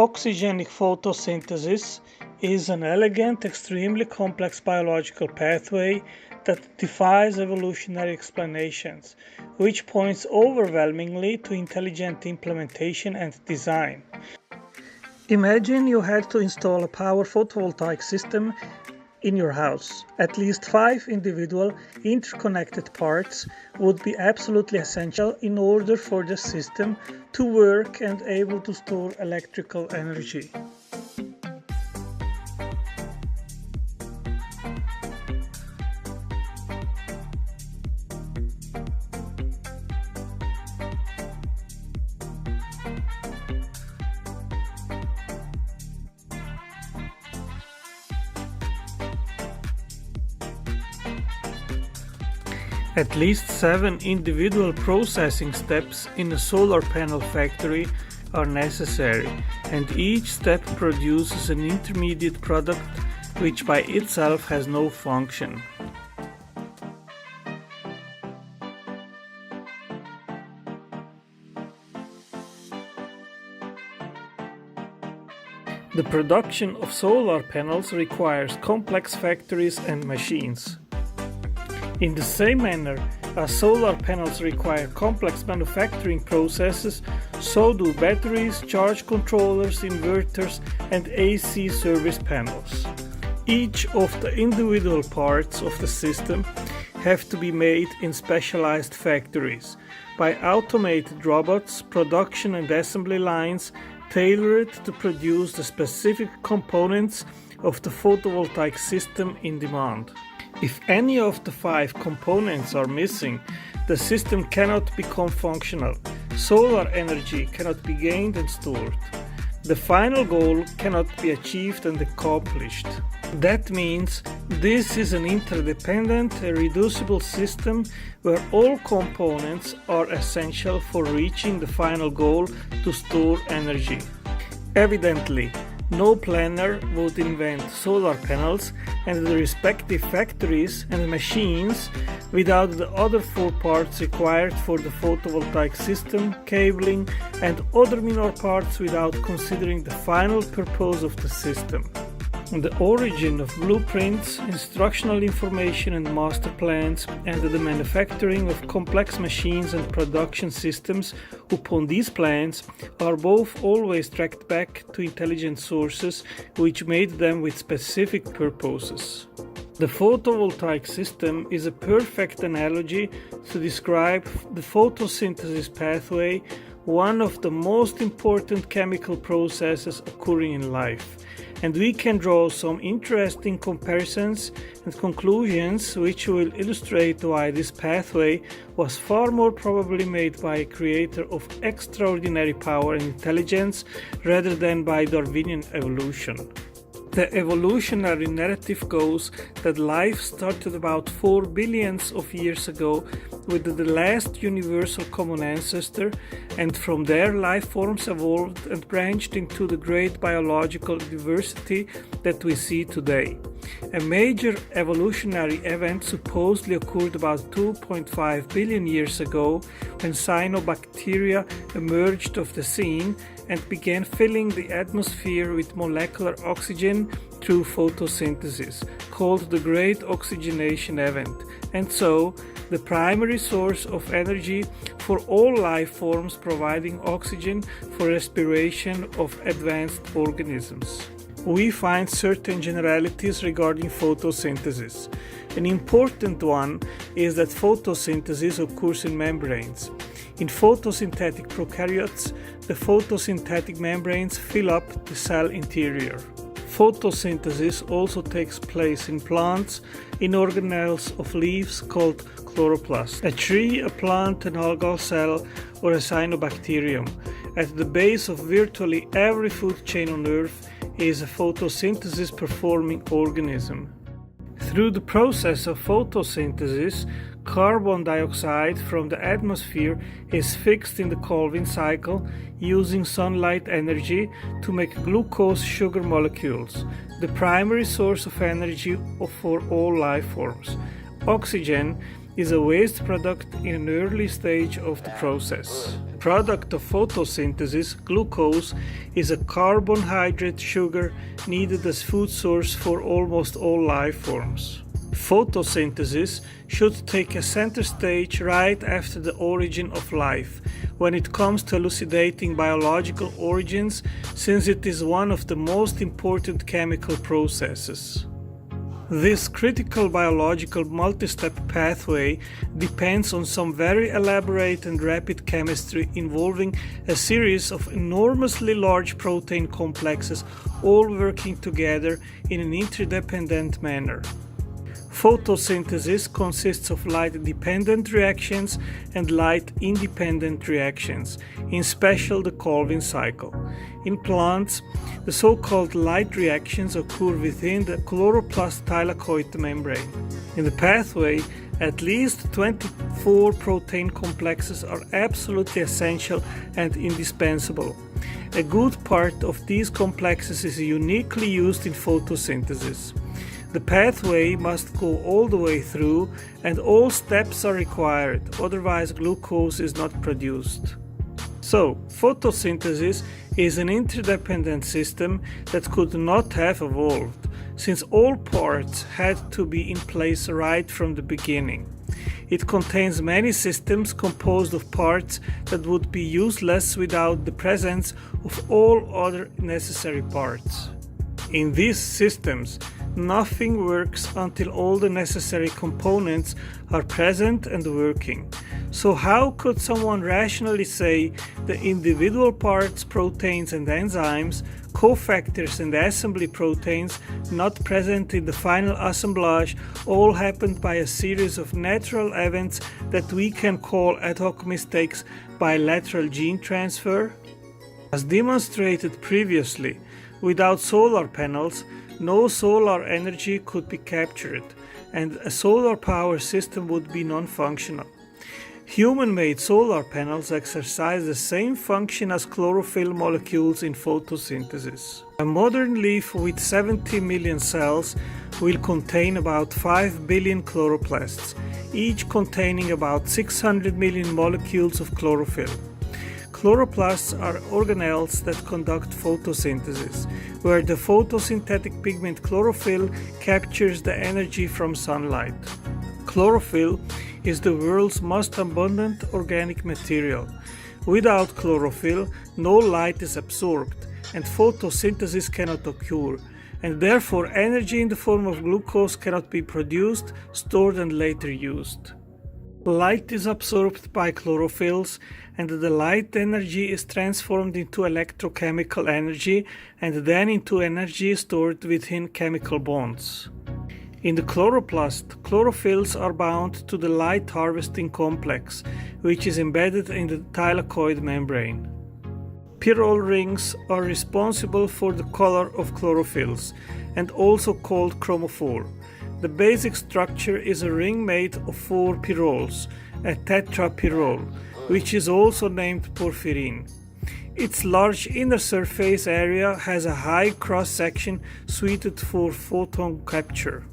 Oxygenic photosynthesis is an elegant, extremely complex biological pathway that defies evolutionary explanations, which points overwhelmingly to intelligent implementation and design. Imagine you had to install a power photovoltaic system in your house. At least 5 individual interconnected parts would be absolutely essential in order for the system to work and able to store electrical energy. At least 7 individual processing steps in a solar panel factory are necessary, and each step produces an intermediate product which by itself has no function. The production of solar panels requires complex factories and machines. In the same manner as solar panels require complex manufacturing processes, so do batteries, charge controllers, inverters, and AC service panels. Each of the individual parts of the system have to be made in specialized factories by automated robots, production and assembly lines tailored to produce the specific components of the photovoltaic system in demand. If any of the 5 components are missing, the system cannot become functional. Solar energy cannot be gained and stored. The final goal cannot be achieved and accomplished. That means this is an interdependent, irreducible system where all components are essential for reaching the final goal to store energy. Evidently, no planner would invent solar panels and the respective factories and machines without the other 4 parts required for the photovoltaic system, cabling, and other minor parts without considering the final purpose of the system. The origin of blueprints, instructional information and master plans, and the manufacturing of complex machines and production systems upon these plans are both always tracked back to intelligent sources which made them with specific purposes. The photovoltaic system is a perfect analogy to describe the photosynthesis pathway, one of the most important chemical processes occurring in life. And we can draw some interesting comparisons and conclusions which will illustrate why this pathway was far more probably made by a creator of extraordinary power and intelligence rather than by Darwinian evolution. The evolutionary narrative goes that life started about 4 billion of years ago with the last universal common ancestor, and from there life forms evolved and branched into the great biological diversity that we see today. A major evolutionary event supposedly occurred about 2.5 billion years ago when Cyanobacteria emerged of the scene and began filling the atmosphere with molecular oxygen through photosynthesis, called the Great Oxygenation Event, and so the primary source of energy for all life forms providing oxygen for respiration of advanced organisms. We find certain generalities regarding photosynthesis. An important one is that photosynthesis occurs in membranes. In photosynthetic prokaryotes, the photosynthetic membranes fill up the cell interior. Photosynthesis also takes place in plants in organelles of leaves called chloroplasts. A tree, a plant, an algal cell, or a cyanobacterium. At the base of virtually every food chain on Earth is a photosynthesis performing organism. Through the process of photosynthesis, carbon dioxide from the atmosphere is fixed in the Calvin cycle using sunlight energy to make glucose sugar molecules, the primary source of energy for all life forms. Oxygen is a waste product in an early stage of the process. Product of photosynthesis, glucose, is a carbohydrate sugar needed as food source for almost all life forms. Photosynthesis should take a center stage right after the origin of life, when it comes to elucidating biological origins, since it is one of the most important chemical processes. This critical biological multi-step pathway depends on some very elaborate and rapid chemistry involving a series of enormously large protein complexes all working together in an interdependent manner. Photosynthesis consists of light-dependent reactions and light-independent reactions, in special the Calvin cycle. In plants, the so-called light reactions occur within the chloroplast thylakoid membrane. In the pathway, at least 24 protein complexes are absolutely essential and indispensable. A good part of these complexes is uniquely used in photosynthesis. The pathway must go all the way through, and all steps are required, otherwise glucose is not produced. So, photosynthesis is an interdependent system that could not have evolved, since all parts had to be in place right from the beginning. It contains many systems composed of parts that would be useless without the presence of all other necessary parts. In these systems, nothing works until all the necessary components are present and working. So how could someone rationally say the individual parts, proteins and enzymes, cofactors and assembly proteins not present in the final assemblage all happened by a series of natural events that we can call ad hoc mistakes by lateral gene transfer? As demonstrated previously, without solar panels, no solar energy could be captured, and a solar power system would be non-functional. Human-made solar panels exercise the same function as chlorophyll molecules in photosynthesis. A modern leaf with 70 million cells will contain about 5 billion chloroplasts, each containing about 600 million molecules of chlorophyll. Chloroplasts are organelles that conduct photosynthesis, where the photosynthetic pigment chlorophyll captures the energy from sunlight. Chlorophyll is the world's most abundant organic material. Without chlorophyll, no light is absorbed, and photosynthesis cannot occur, and therefore energy in the form of glucose cannot be produced, stored and later used. Light is absorbed by chlorophylls, and the light energy is transformed into electrochemical energy and then into energy stored within chemical bonds. In the chloroplast, chlorophylls are bound to the light harvesting complex, which is embedded in the thylakoid membrane. Pyrrole rings are responsible for the color of chlorophylls and also called chromophore. The basic structure is a ring made of 4 pyrroles, a tetrapyrrole, which is also named porphyrin. Its large inner surface area has a high cross-section suited for photon capture.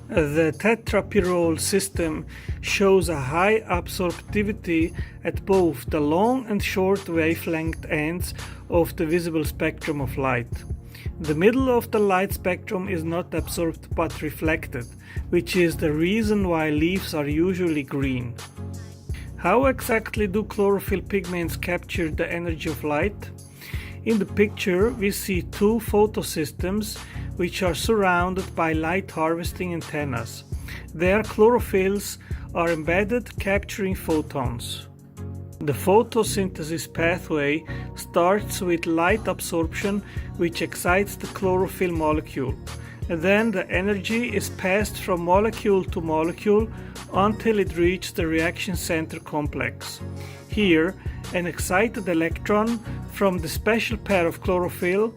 The tetrapyrrole system shows a high absorptivity at both the long and short wavelength ends of the visible spectrum of light. The middle of the light spectrum is not absorbed but reflected, which is the reason why leaves are usually green. How exactly do chlorophyll pigments capture the energy of light? In the picture we see 2 photosystems which are surrounded by light harvesting antennas. Their chlorophylls are embedded, capturing photons. The photosynthesis pathway starts with light absorption, which excites the chlorophyll molecule. And then the energy is passed from molecule to molecule until it reaches the reaction center complex. Here, an excited electron from the special pair of chlorophyll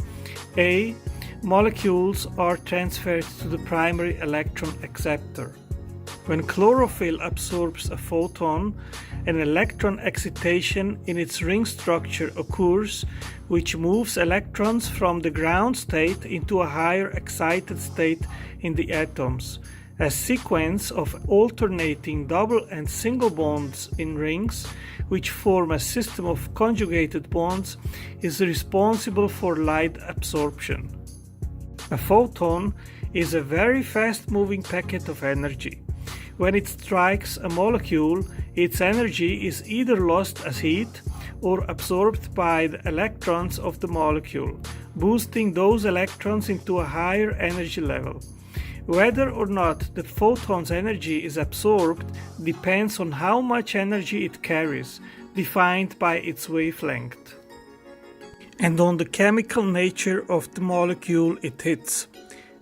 A molecules are transferred to the primary electron acceptor. When chlorophyll absorbs a photon, an electron excitation in its ring structure occurs, which moves electrons from the ground state into a higher excited state in the atoms. A sequence of alternating double and single bonds in rings, which form a system of conjugated bonds, is responsible for light absorption. A photon is a very fast-moving packet of energy. When it strikes a molecule, its energy is either lost as heat or absorbed by the electrons of the molecule, boosting those electrons into a higher energy level. Whether or not the photon's energy is absorbed depends on how much energy it carries, defined by its wavelength, and on the chemical nature of the molecule it hits.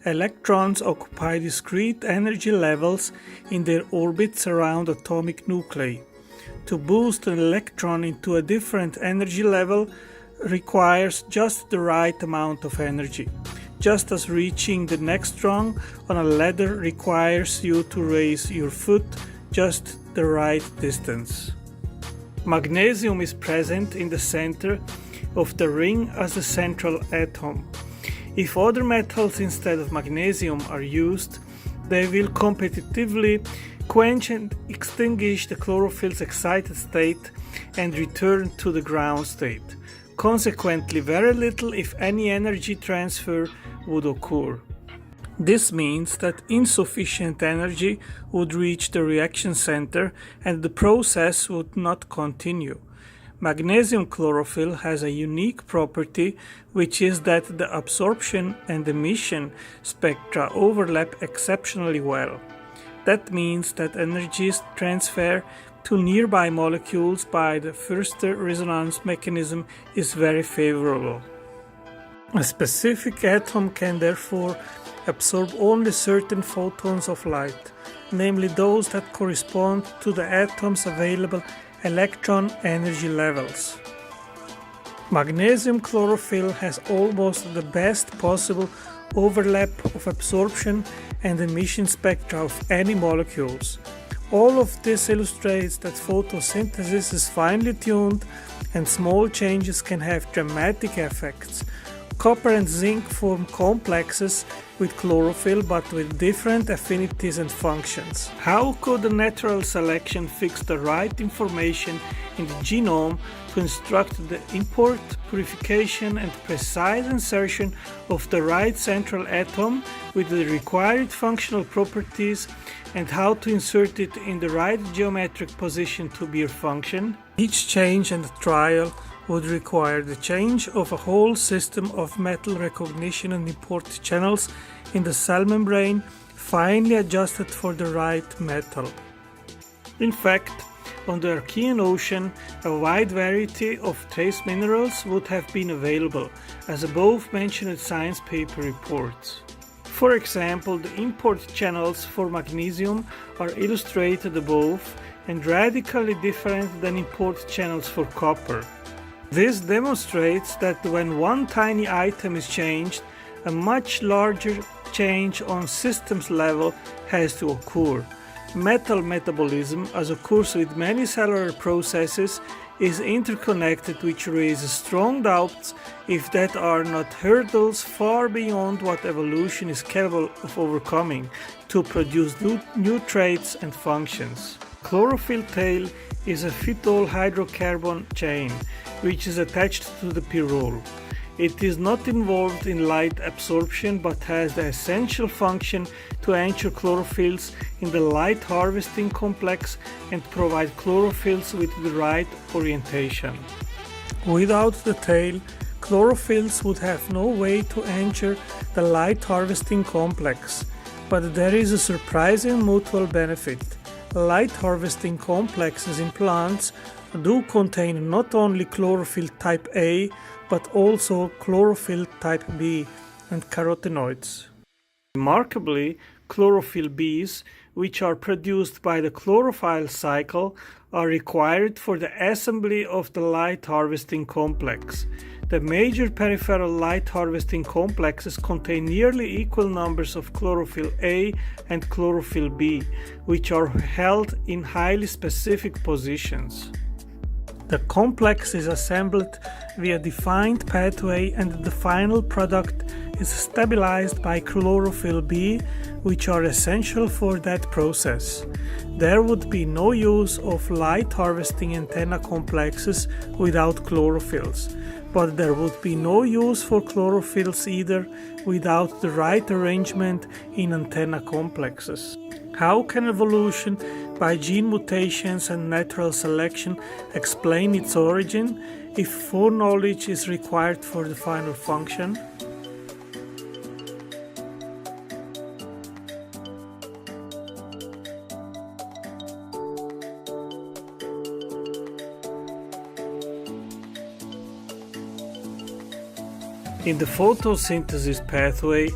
Electrons occupy discrete energy levels in their orbits around atomic nuclei. To boost an electron into a different energy level requires just the right amount of energy, just as reaching the next rung on a ladder requires you to raise your foot just the right distance. Magnesium is present in the center of the ring as the central atom. If other metals instead of magnesium are used, they will competitively quench and extinguish the chlorophyll's excited state and return to the ground state. Consequently, very little, if any, energy transfer would occur. This means that insufficient energy would reach the reaction center and the process would not continue. Magnesium chlorophyll has a unique property, which is that the absorption and emission spectra overlap exceptionally well. That means that energies transfer to nearby molecules by the Fourier resonance mechanism is very favorable. A specific atom can therefore absorb only certain photons of light, namely those that correspond to the atom's available electron energy levels. Magnesium chlorophyll has almost the best possible overlap of absorption and emission spectra of any molecules. All of this illustrates that photosynthesis is finely tuned and small changes can have dramatic effects. Copper and zinc form complexes with chlorophyll but with different affinities and functions. How could a natural selection fix the right information in the genome to instruct the import, purification and precise insertion of the right central atom with the required functional properties, and how to insert it in the right geometric position to bear function? Each change and trial would require the change of a whole system of metal recognition and import channels in the cell membrane, finely adjusted for the right metal. In fact, on the Archean Ocean, a wide variety of trace minerals would have been available, as above mentioned science paper reports. For example, the import channels for magnesium are illustrated above and radically different than import channels for copper. This demonstrates that when one tiny item is changed, a much larger change on systems level has to occur. Metal metabolism, as occurs with many cellular processes, is interconnected, which raises strong doubts if that are not hurdles far beyond what evolution is capable of overcoming to produce new traits and functions. Chlorophyll tail is a phytol hydrocarbon chain which is attached to the pyrrole. It is not involved in light absorption but has the essential function to anchor chlorophylls in the light harvesting complex and provide chlorophylls with the right orientation. Without the tail, chlorophylls would have no way to anchor the light harvesting complex, but there is a surprising mutual benefit. Light harvesting complexes in plants do contain not only chlorophyll type A, but also chlorophyll type B and carotenoids. Remarkably, chlorophyll Bs, which are produced by the chlorophyll cycle, are required for the assembly of the light harvesting complex. The major peripheral light harvesting complexes contain nearly equal numbers of chlorophyll A and chlorophyll B, which are held in highly specific positions. The complex is assembled via defined pathway and the final product is stabilized by chlorophyll B, which are essential for that process. There would be no use of light harvesting antenna complexes without chlorophylls, but there would be no use for chlorophylls either without the right arrangement in antenna complexes. How can evolution by gene mutations and natural selection explain its origin if foreknowledge is required for the final function? In the photosynthesis pathway,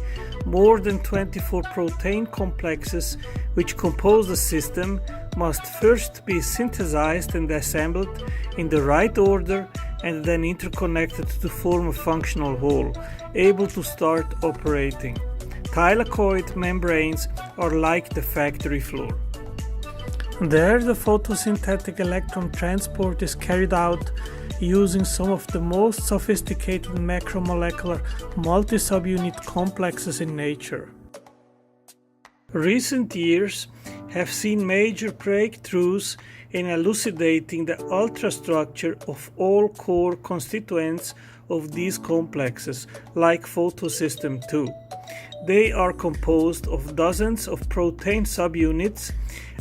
more than 24 protein complexes which compose the system must first be synthesized and assembled in the right order and then interconnected to form a functional whole, able to start operating. Thylakoid membranes are like the factory floor. There, the photosynthetic electron transport is carried out using some of the most sophisticated macromolecular multi-subunit complexes in nature. Recent years have seen major breakthroughs in elucidating the ultrastructure of all core constituents of these complexes, like photosystem 2. They are composed of dozens of protein subunits,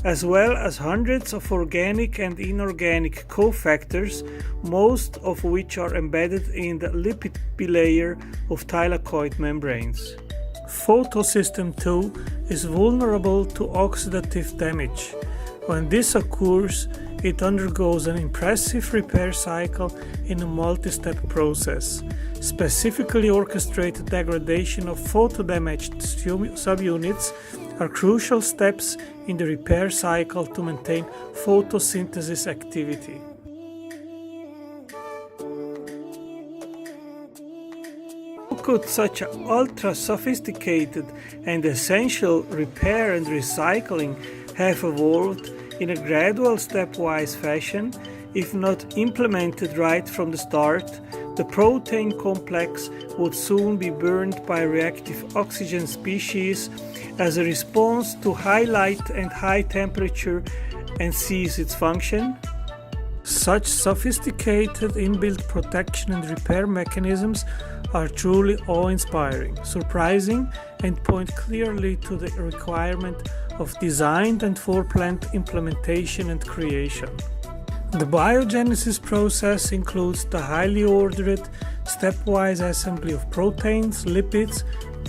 as well as hundreds of organic and inorganic cofactors, most of which are embedded in the lipid bilayer of thylakoid membranes. Photosystem 2 is vulnerable to oxidative damage. When this occurs, it undergoes an impressive repair cycle in a multi-step process. Specifically orchestrated degradation of photodamaged subunits are crucial steps in the repair cycle to maintain photosynthesis activity. How could such an ultra-sophisticated and essential repair and recycling have evolved in a gradual stepwise fashion? If not implemented right from the start, the protein complex would soon be burned by reactive oxygen species as a response to high light and high temperature and cease its function. Such sophisticated inbuilt protection and repair mechanisms are truly awe-inspiring, surprising, and point clearly to the requirement of designed and foreplanned implementation and creation. The biogenesis process includes the highly ordered, stepwise assembly of proteins, lipids,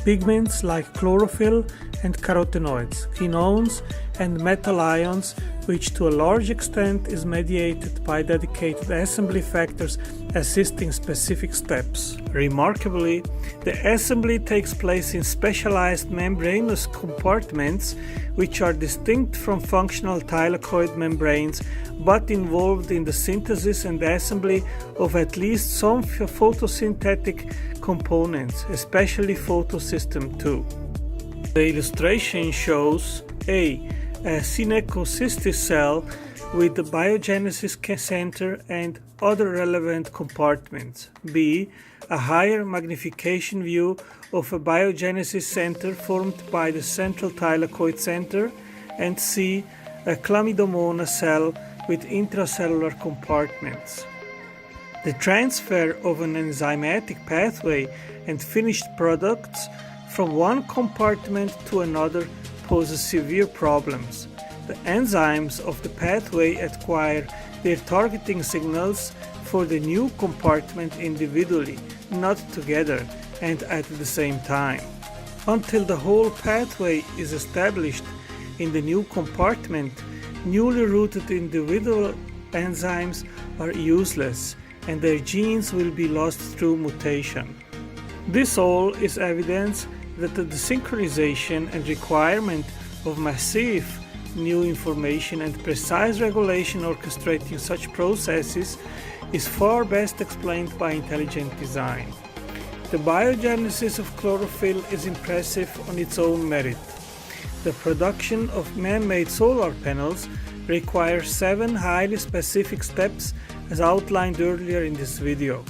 pigments like chlorophyll and carotenoids, quinones, and metal ions, which to a large extent is mediated by dedicated assembly factors assisting specific steps. Remarkably, the assembly takes place in specialized membranous compartments which are distinct from functional thylakoid membranes but involved in the synthesis and assembly of at least some photosynthetic components, especially photosystem 2. The illustration shows a synecocystis cell with the biogenesis center and other relevant compartments. B. A higher magnification view of a biogenesis center formed by the central thylakoid center. And C. A chlamydomonas cell with intracellular compartments. The transfer of an enzymatic pathway and finished products from one compartment to another poses severe problems. The enzymes of the pathway acquire their targeting signals for the new compartment individually, not together and at the same time. Until the whole pathway is established in the new compartment, newly rooted individual enzymes are useless and their genes will be lost through mutation. This all is evidence that the synchronization and requirement of massive new information and precise regulation orchestrating such processes is far best explained by intelligent design. The biogenesis of chlorophyll is impressive on its own merit. The production of man-made solar panels requires 7 highly specific steps as outlined earlier in this video.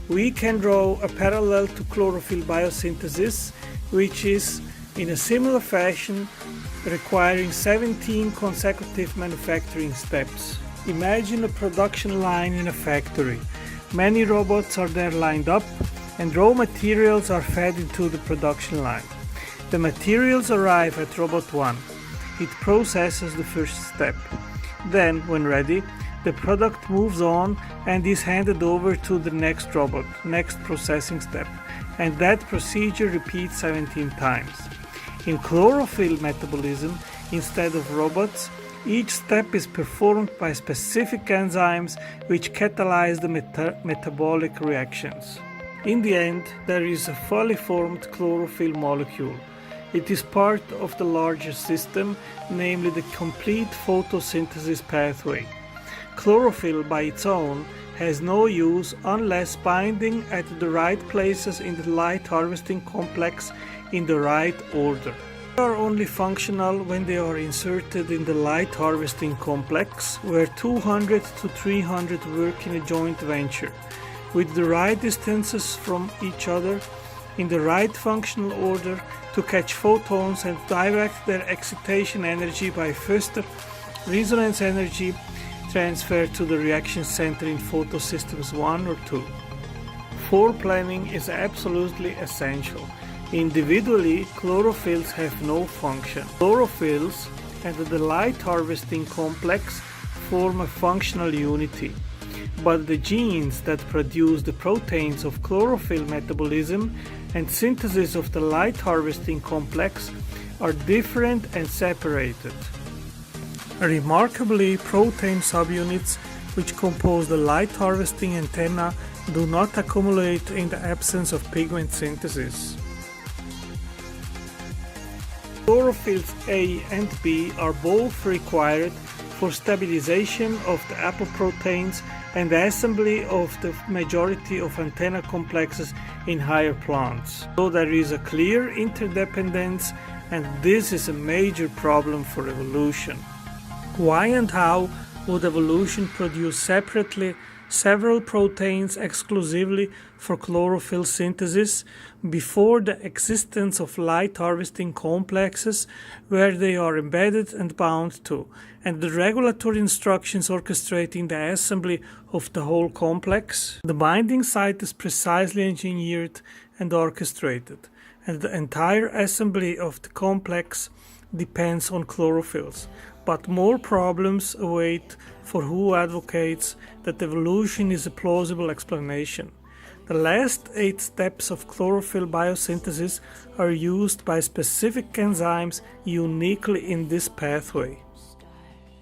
we can draw a parallel to chlorophyll biosynthesis, which is in a similar fashion requiring 17 consecutive manufacturing steps. Imagine a production line in a factory. Many robots are there lined up, and raw materials are fed into the production line. The materials arrive at robot 1. It processes the first step. Then, when ready, the product moves on and is handed over to the next robot, next processing step, and that procedure repeats 17 times. In chlorophyll metabolism, instead of robots, each step is performed by specific enzymes which catalyze the metabolic reactions. In the end, there is a fully formed chlorophyll molecule. It is part of the larger system, namely the complete photosynthesis pathway. Chlorophyll by its own has no use unless binding at the right places in the light harvesting complex in the right order. They are only functional when they are inserted in the light harvesting complex, where 200 to 300 work in a joint venture, with the right distances from each other, in the right functional order, to catch photons and direct their excitation energy by faster resonance energy transfer to the reaction center in photosystems 1 or 2. Foreplanning is absolutely essential. Individually, chlorophylls have no function. Chlorophylls and the light harvesting complex form a functional unity. But the genes that produce the proteins of chlorophyll metabolism and synthesis of the light harvesting complex are different and separated. Remarkably, protein subunits which compose the light harvesting antenna do not accumulate in the absence of pigment synthesis. Chlorophylls A and B are both required for stabilization of the apoproteins and the assembly of the majority of antenna complexes in higher plants. So there is a clear interdependence, and this is a major problem for evolution. Why and how would evolution produce separately several proteins exclusively for chlorophyll synthesis before the existence of light harvesting complexes where they are embedded and bound to, and the regulatory instructions orchestrating the assembly of the whole complex? The binding site is precisely engineered and orchestrated, and the entire assembly of the complex depends on chlorophylls. But more problems await for who advocates that evolution is a plausible explanation. The last 8 steps of chlorophyll biosynthesis are used by specific enzymes uniquely in this pathway.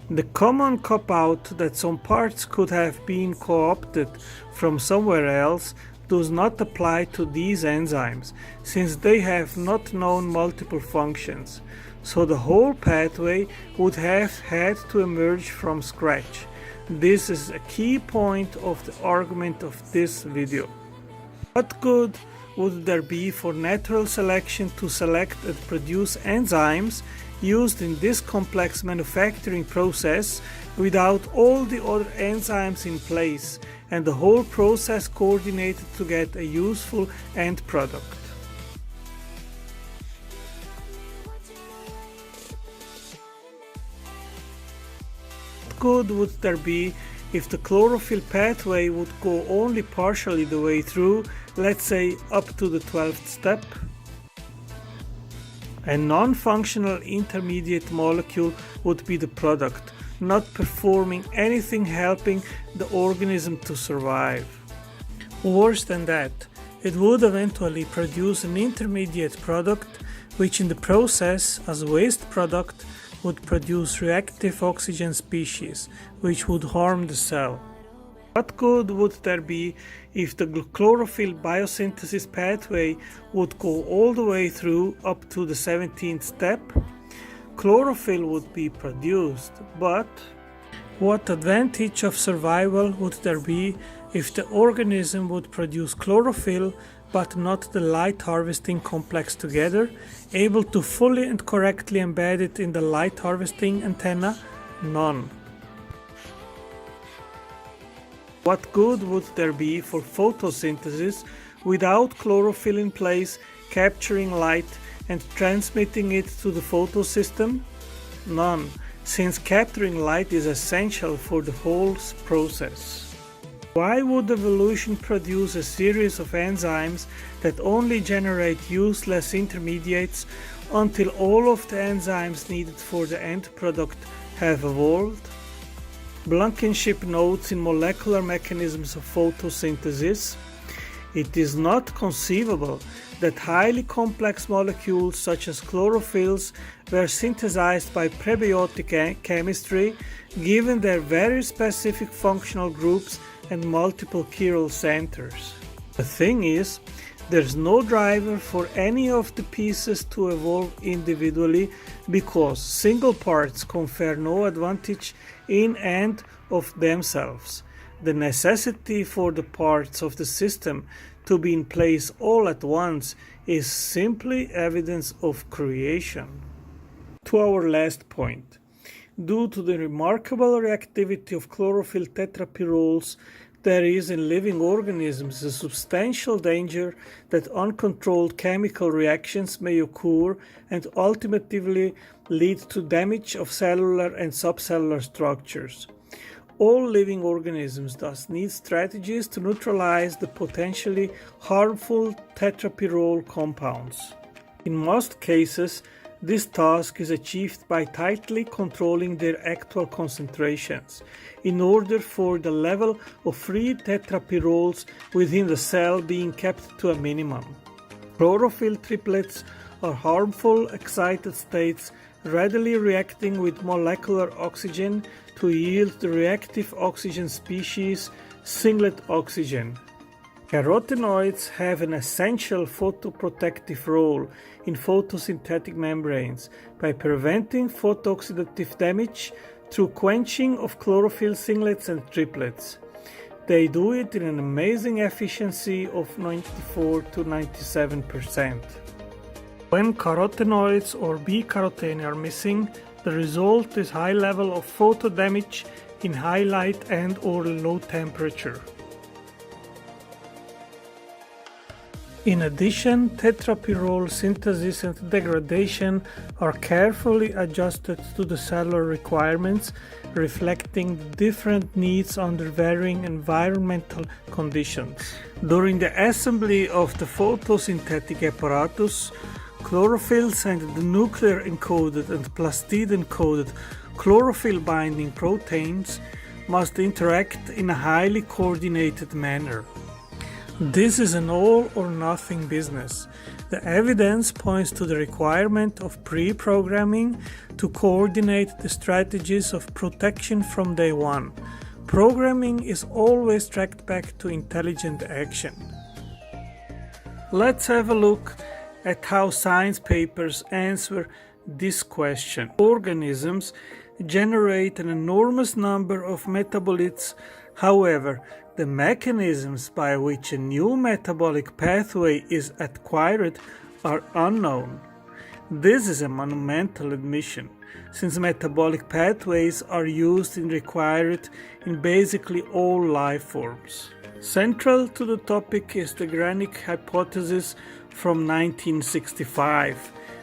The common cop-out that some parts could have been co-opted from somewhere else does not apply to these enzymes, since they have not known multiple functions. So the whole pathway would have had to emerge from scratch. This is a key point of the argument of this video. What good would there be for natural selection to select and produce enzymes used in this complex manufacturing process without all the other enzymes in place and the whole process coordinated to get a useful end product? What good would there be if the chlorophyll pathway would go only partially the way through, let's say up to the 12th step? A non-functional intermediate molecule would be the product, not performing anything helping the organism to survive. Worse than that, it would eventually produce an intermediate product which in the process as a waste product would produce reactive oxygen species, which would harm the cell. What good would there be if the chlorophyll biosynthesis pathway would go all the way through up to the 17th step? Chlorophyll would be produced, but what advantage of survival would there be if the organism would produce chlorophyll but not the light harvesting complex together, able to fully and correctly embed it in the light harvesting antenna? None. What good would there be for photosynthesis without chlorophyll in place, capturing light and transmitting it to the photosystem? None, since capturing light is essential for the whole process. Why would evolution produce a series of enzymes that only generate useless intermediates until all of the enzymes needed for the end product have evolved? Blankenship notes in molecular mechanisms of photosynthesis: it is not conceivable that highly complex molecules such as chlorophylls were synthesized by prebiotic chemistry, given their very specific functional groups and multiple chiral centers. The thing is, there's no driver for any of the pieces to evolve individually because single parts confer no advantage in and of themselves. The necessity for the parts of the system to be in place all at once is simply evidence of creation. To our last point. Due to the remarkable reactivity of chlorophyll tetrapyroles, there is in living organisms a substantial danger that uncontrolled chemical reactions may occur and ultimately lead to damage of cellular and subcellular structures. All living organisms thus need strategies to neutralize the potentially harmful tetrapyrrole compounds. In most cases, this task is achieved by tightly controlling their actual concentrations in order for the level of free tetrapyrroles within the cell being kept to a minimum. Chlorophyll triplets are harmful excited states readily reacting with molecular oxygen to yield the reactive oxygen species singlet oxygen. Carotenoids have an essential photoprotective role in photosynthetic membranes by preventing photooxidative damage through quenching of chlorophyll singlets and triplets. They do it in an amazing efficiency of 94 to 97%. When carotenoids or B-carotene are missing, the result is high level of photo damage in high light and or low temperature. In addition, tetrapyrrole synthesis and degradation are carefully adjusted to the cellular requirements, reflecting the different needs under varying environmental conditions. During the assembly of the photosynthetic apparatus, chlorophylls and the nuclear encoded and plastid encoded chlorophyll binding proteins must interact in a highly coordinated manner. This is an all or nothing business. The evidence points to the requirement of pre-programming to coordinate the strategies of protection from day one. Programming is always tracked back to intelligent action. Let's have a look at how science papers answer this question. Organisms generate an enormous number of metabolites. However, the mechanisms by which a new metabolic pathway is acquired are unknown. This is a monumental admission, since metabolic pathways are used and required in basically all life forms. Central to the topic is the Granic hypothesis from 1965,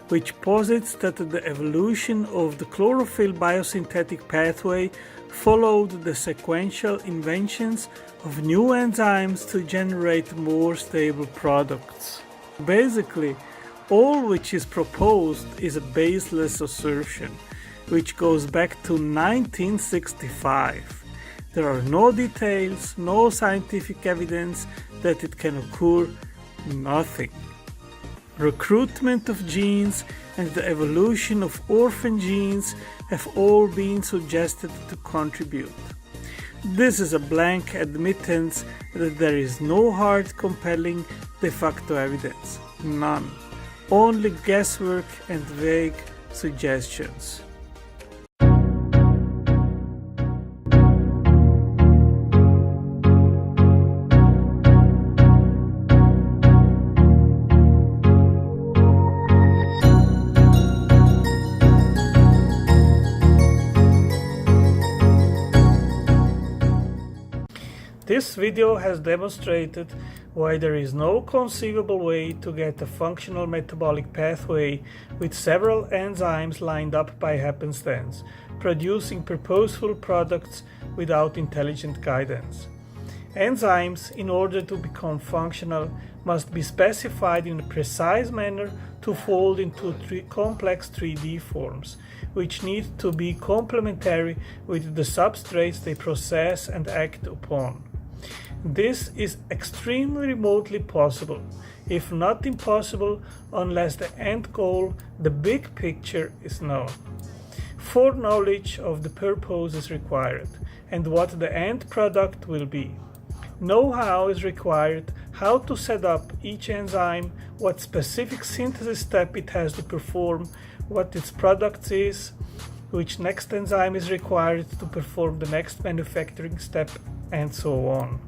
which posits that the evolution of the chlorophyll biosynthetic pathway followed the sequential inventions of new enzymes to generate more stable products. Basically, all which is proposed is a baseless assertion, which goes back to 1965. There are no details, no scientific evidence that it can occur, nothing. Recruitment of genes and the evolution of orphan genes have all been suggested to contribute. This is a blank admittance that there is no hard, compelling de facto evidence. None. Only guesswork and vague suggestions. This video has demonstrated why there is no conceivable way to get a functional metabolic pathway with several enzymes lined up by happenstance, producing purposeful products without intelligent guidance. Enzymes, in order to become functional, must be specified in a precise manner to fold into complex 3D forms, which need to be complementary with the substrates they process and act upon. This is extremely remotely possible, if not impossible, unless the end goal, the big picture, is known. Foreknowledge of the purpose is required, and what the end product will be. Know-how is required, how to set up each enzyme, what specific synthesis step it has to perform, what its product is, which next enzyme is required to perform the next manufacturing step, and so on.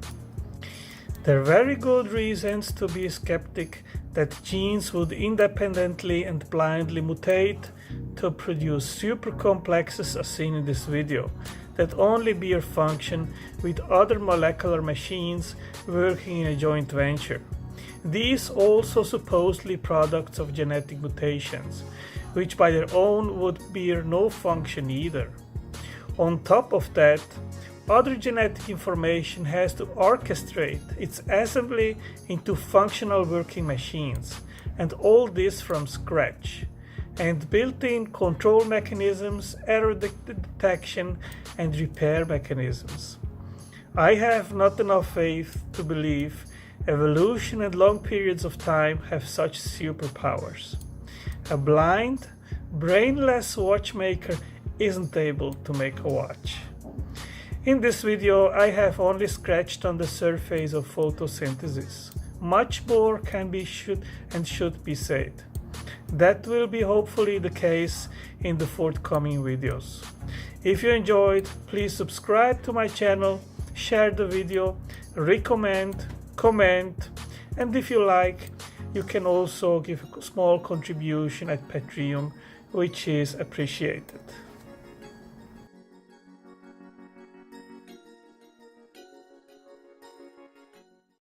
There are very good reasons to be skeptic that genes would independently and blindly mutate to produce super complexes as seen in this video, that only bear function with other molecular machines working in a joint venture. These also supposedly products of genetic mutations, which by their own would bear no function either. On top of that, other genetic information has to orchestrate its assembly into functional working machines, and all this from scratch. And built-in control mechanisms, error detection, and repair mechanisms. I have not enough faith to believe evolution and long periods of time have such superpowers. A blind, brainless watchmaker isn't able to make a watch. In this video, I have only scratched on the surface of photosynthesis. Much more can be should be said. That will be hopefully the case in the forthcoming videos. If you enjoyed, please subscribe to my channel, share the video, recommend, comment, and if you like, you can also give a small contribution at Patreon, which is appreciated.